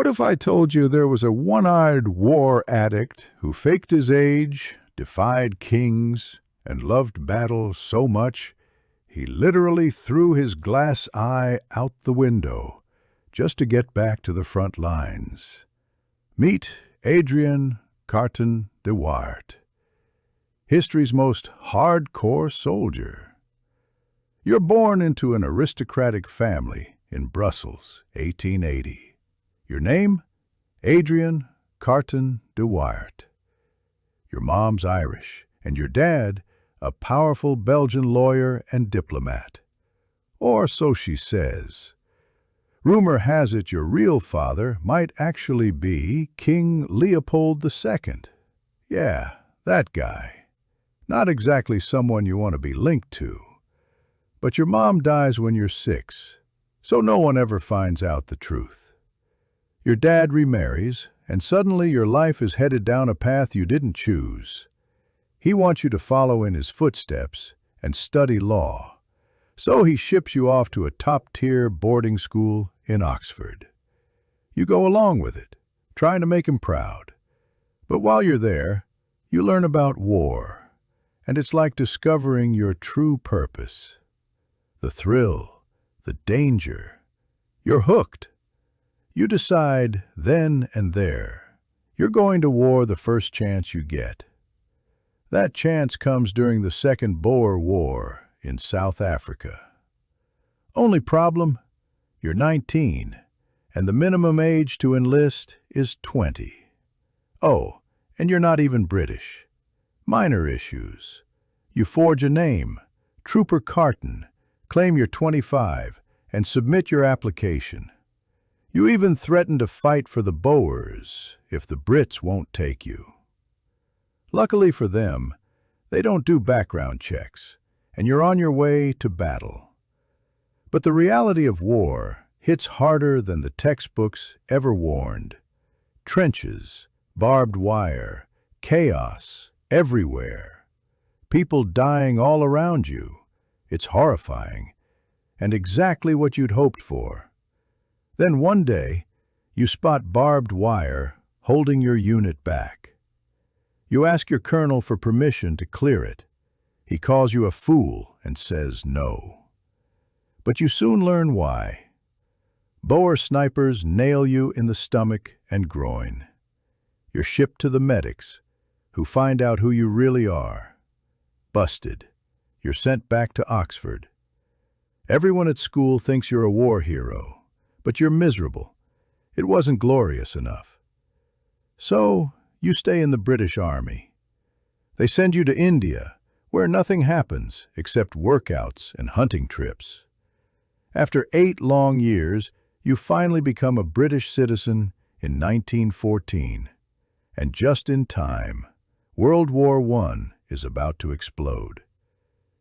What if I told you there was a one-eyed war addict who faked his age, defied kings, and loved battle so much he literally threw his glass eye out the window just to get back to the front lines? Meet Adrien Carton de Wiart, history's most hardcore soldier. You're born into an aristocratic family in Brussels, 1880. Your name? Adrien Carton de Wiart. Your mom's Irish, and your dad, a powerful Belgian lawyer and diplomat. Or so she says. Rumor has it your real father might actually be King Leopold II. Yeah, that guy. Not exactly someone you want to be linked to. But your mom dies when you're 6, so no one ever finds out the truth. Your dad remarries, and suddenly your life is headed down a path you didn't choose. He wants you to follow in his footsteps and study law, so he ships you off to a top-tier boarding school in Oxford. You go along with it, trying to make him proud. But while you're there, you learn about war, and it's like discovering your true purpose. The thrill, the danger. You're hooked. You decide then and there, you're going to war the first chance you get. That chance comes during the Second Boer War in South Africa. Only problem? You're 19, and the minimum age to enlist is 20. Oh, and you're not even British. Minor issues. You forge a name, Trooper Carton, claim you're 25, and submit your application. You even threaten to fight for the Boers if the Brits won't take you. Luckily for them, they don't do background checks, and you're on your way to battle. But the reality of war hits harder than the textbooks ever warned. Trenches, barbed wire, chaos everywhere. People dying all around you. It's horrifying, and exactly what you'd hoped for. Then one day, you spot barbed wire holding your unit back. You ask your colonel for permission to clear it. He calls you a fool and says no. But you soon learn why. Boer snipers nail you in the stomach and groin. You're shipped to the medics, who find out who you really are. Busted. You're sent back to Oxford. Everyone at school thinks you're a war hero. But you're miserable. It wasn't glorious enough. So, you stay in the British Army. They send you to India, where nothing happens except workouts and hunting trips. After 8 long years, you finally become a British citizen in 1914. And just in time, World War I is about to explode.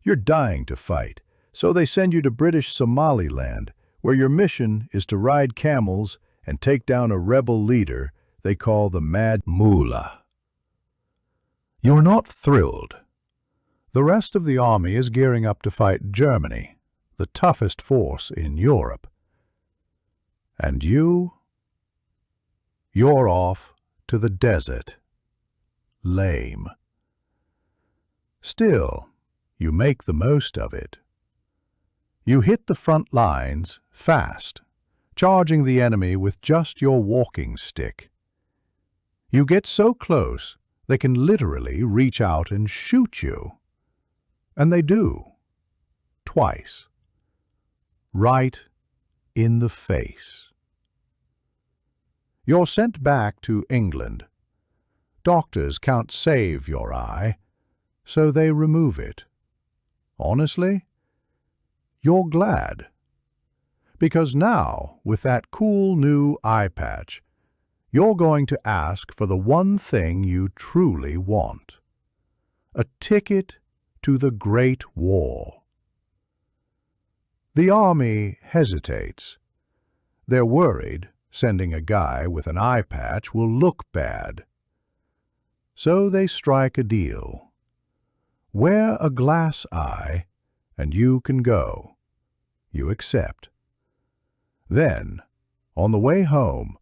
You're dying to fight, so they send you to British Somaliland, where your mission is to ride camels and take down a rebel leader they call the Mad Mullah. You're not thrilled. The rest of the army is gearing up to fight Germany, the toughest force in Europe. And you're off to the desert. Lame. Still, you make the most of it. You hit the front lines fast, charging the enemy with just your walking stick. You get so close, they can literally reach out and shoot you. And they do. Twice. Right in the face. You're sent back to England. Doctors can't save your eye, so they remove it. Honestly, you're glad. Because now, with that cool new eye patch, you're going to ask for the one thing you truly want. A ticket to the Great War. The army hesitates. They're worried sending a guy with an eye patch will look bad. So they strike a deal. Wear a glass eye, and you can go. You accept. Then, on the way home,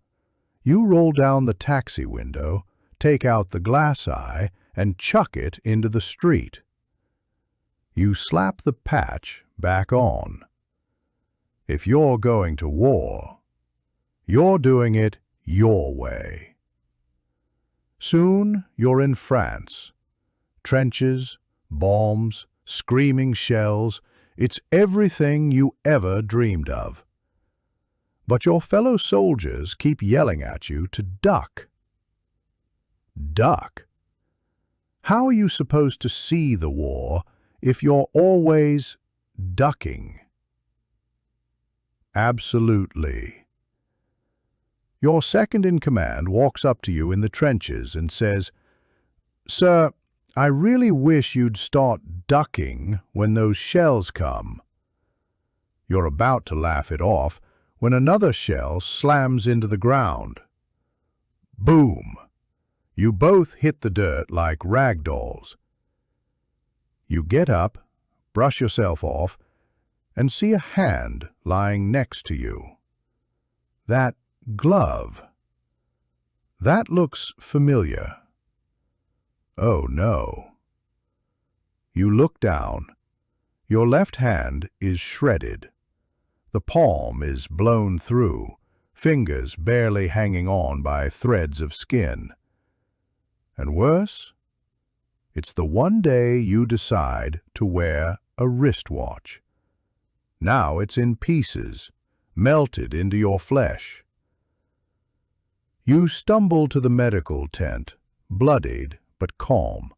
You roll down the taxi window, take out the glass eye, and chuck it into the street. You slap the patch back on. If you're going to war, you're doing it your way. Soon you're in France. Trenches, bombs, screaming shells, it's everything you ever dreamed of. But your fellow soldiers keep yelling at you to duck. Duck? How are you supposed to see the war if you're always ducking? Absolutely. Your second-in-command walks up to you in the trenches and says, "Sir, I really wish you'd start ducking when those shells come." You're about to laugh it off when another shell slams into the ground. Boom! You both hit the dirt like rag dolls. You get up, brush yourself off, and see a hand lying next to you. That glove. That looks familiar. Oh no. You look down. Your left hand is shredded. The palm is blown through, fingers barely hanging on by threads of skin. And worse, it's the one day you decide to wear a wristwatch. Now it's in pieces, melted into your flesh. You stumble to the medical tent, bloodied but calm.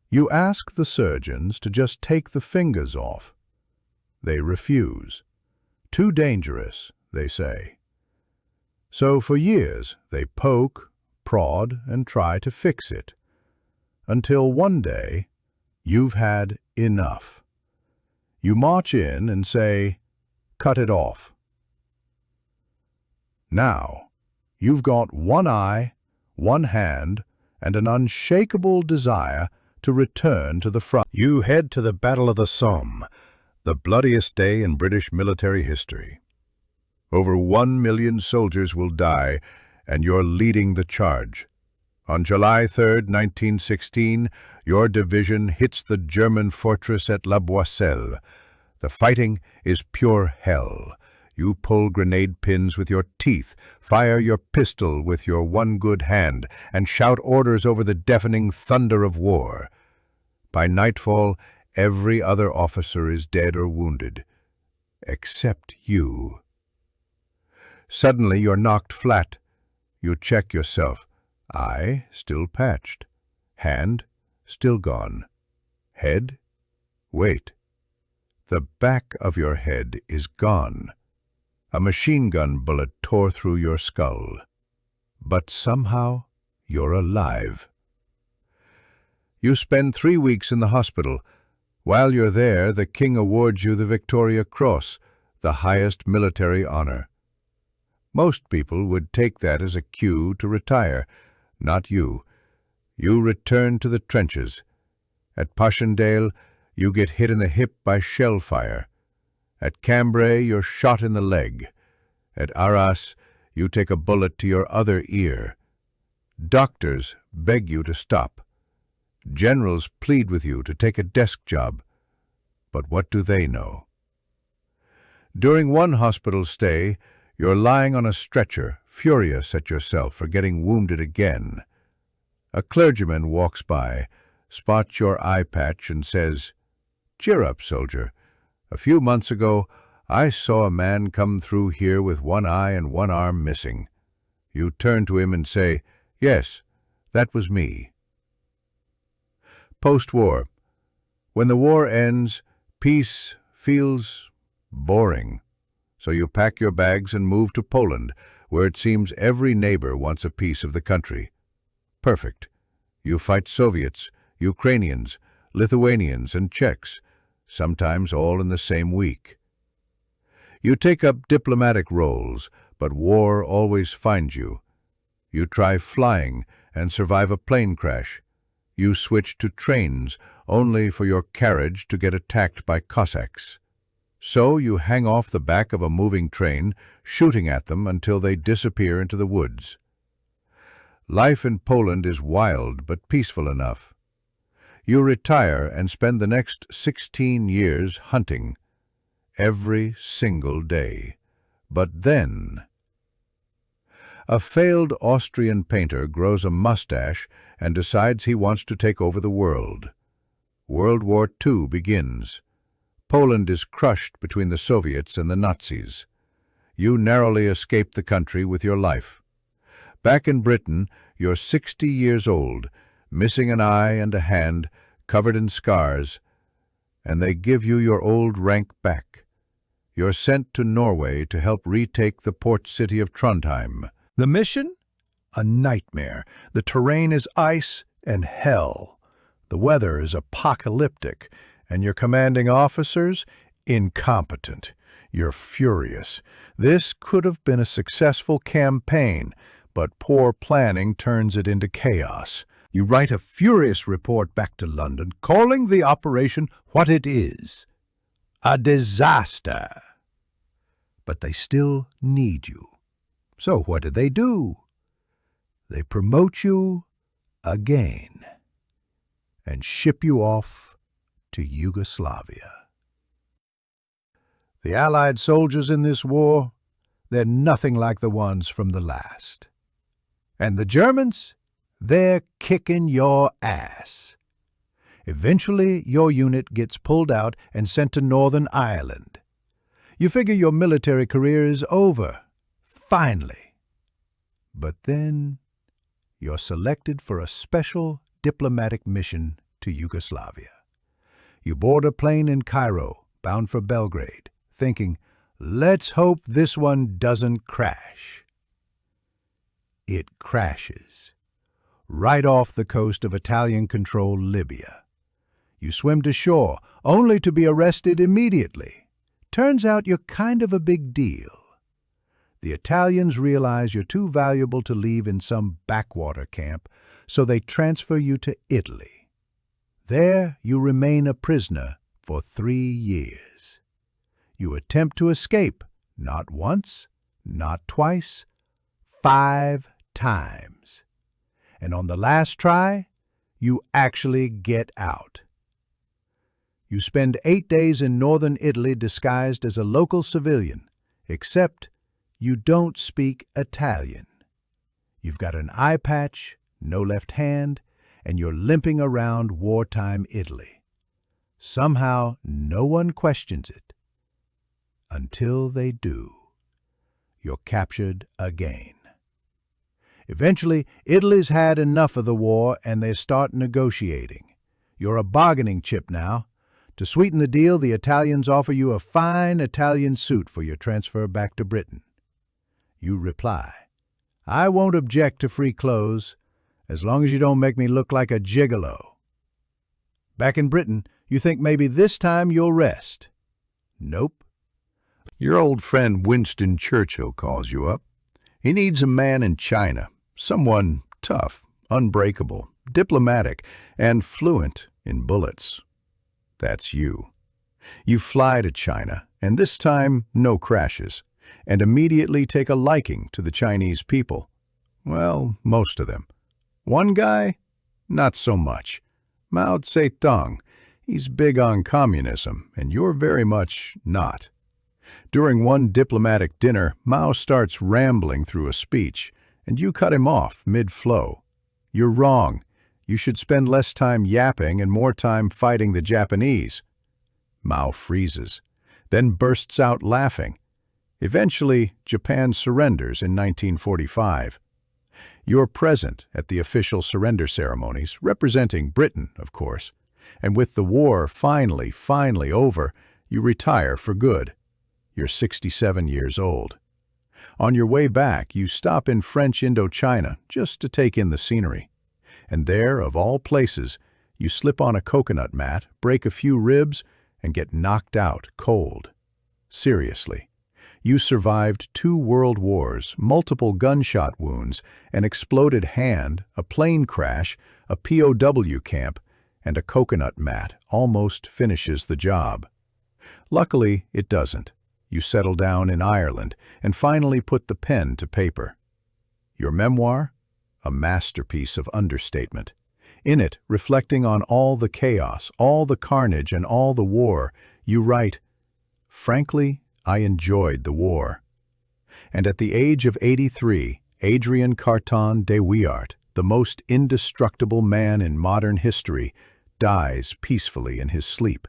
You ask the surgeons to just take the fingers off. They refuse. Too dangerous, they say. So for years they poke, prod, and try to fix it. Until one day, you've had enough. You march in and say, "Cut it off." Now, you've got one eye, one hand, and an unshakable desire to return to the front. You head to the Battle of the Somme, the bloodiest day in British military history. Over 1 million soldiers will die, and you're leading the charge. On July 3, 1916, your division hits the German fortress at La Boisselle. The fighting is pure hell. You pull grenade pins with your teeth, fire your pistol with your one good hand, and shout orders over the deafening thunder of war. By nightfall, every other officer is dead or wounded, except you. Suddenly you're knocked flat. You check yourself. Eye still patched. Hand still gone. Head? Wait. The back of your head is gone. A machine gun bullet tore through your skull. But somehow you're alive. You spend 3 weeks in the hospital. While you're there, the king awards you the Victoria Cross, the highest military honor. Most people would take that as a cue to retire. Not you. You return to the trenches. At Passchendaele, you get hit in the hip by shell fire. At Cambrai, you're shot in the leg. At Arras, you take a bullet to your other ear. Doctors beg you to stop. Generals plead with you to take a desk job. But what do they know? During one hospital stay, you're lying on a stretcher, furious at yourself for getting wounded again. A clergyman walks by, spots your eye patch, and says, "Cheer up, soldier. A few months ago, I saw a man come through here with one eye and one arm missing." You turn to him and say, "Yes, that was me." Post-war. When the war ends, peace feels boring. So you pack your bags and move to Poland, where it seems every neighbor wants a piece of the country. Perfect. You fight Soviets, Ukrainians, Lithuanians, and Czechs, sometimes all in the same week. You take up diplomatic roles, but war always finds you. You try flying and survive a plane crash. You switch to trains only for your carriage to get attacked by Cossacks. So you hang off the back of a moving train, shooting at them until they disappear into the woods. Life in Poland is wild but peaceful enough. You retire and spend the next 16 years hunting, every single day. But then, a failed Austrian painter grows a mustache and decides he wants to take over the world. World War II begins. Poland is crushed between the Soviets and the Nazis. You narrowly escape the country with your life. Back in Britain, you're 60 years old, missing an eye and a hand, covered in scars, and they give you your old rank back. You're sent to Norway to help retake the port city of Trondheim. The mission? A nightmare. The terrain is ice and hell. The weather is apocalyptic, and your commanding officers? Incompetent. You're furious. This could have been a successful campaign, but poor planning turns it into chaos. You write a furious report back to London, calling the operation what it is: a disaster. But they still need you. So what do? They promote you again and ship you off to Yugoslavia. The Allied soldiers in this war, they're nothing like the ones from the last. And the Germans, they're kicking your ass. Eventually, your unit gets pulled out and sent to Northern Ireland. You figure your military career is over, finally. But then, you're selected for a special diplomatic mission to Yugoslavia. You board a plane in Cairo, bound for Belgrade, thinking, let's hope this one doesn't crash. It crashes, right off the coast of Italian-controlled Libya. You swim to shore, only to be arrested immediately. Turns out you're kind of a big deal. The Italians realize you're too valuable to leave in some backwater camp, so they transfer you to Italy. There you remain a prisoner for 3 years. You attempt to escape, not once, not twice, 5 times. And on the last try, you actually get out. You spend 8 days in northern Italy disguised as a local civilian, except you don't speak Italian. You've got an eye patch, no left hand, and you're limping around wartime Italy. Somehow, no one questions it. Until they do. You're captured again. Eventually, Italy's had enough of the war and they start negotiating. You're a bargaining chip now. To sweeten the deal, the Italians offer you a fine Italian suit for your transfer back to Britain. You reply, I won't object to free clothes, as long as you don't make me look like a gigolo. Back in Britain, you think maybe this time you'll rest. Nope. Your old friend Winston Churchill calls you up. He needs a man in China, someone tough, unbreakable, diplomatic, and fluent in bullets. That's you. You fly to China, and this time no crashes, and immediately take a liking to the Chinese people. Well, most of them. One guy? Not so much. Mao Zedong. He's big on communism, and you're very much not. During one diplomatic dinner, Mao starts rambling through a speech, and you cut him off mid-flow. You're wrong. You should spend less time yapping and more time fighting the Japanese. Mao freezes, then bursts out laughing. Eventually, Japan surrenders in 1945. You're present at the official surrender ceremonies, representing Britain, of course, and with the war finally over, you retire for good. You're 67 years old. On your way back, you stop in French Indochina just to take in the scenery. And there, of all places, you slip on a coconut mat, break a few ribs, and get knocked out cold. Seriously. You survived 2 world wars, multiple gunshot wounds, an exploded hand, a plane crash, a POW camp, and a coconut mat almost finishes the job. Luckily, it doesn't. You settle down in Ireland and finally put the pen to paper. Your memoir? A masterpiece of understatement. In it, reflecting on all the chaos, all the carnage, and all the war, you write, "Frankly, I enjoyed the war." And at the age of 83, Adrien Carton de Wiart, the most indestructible man in modern history, dies peacefully in his sleep.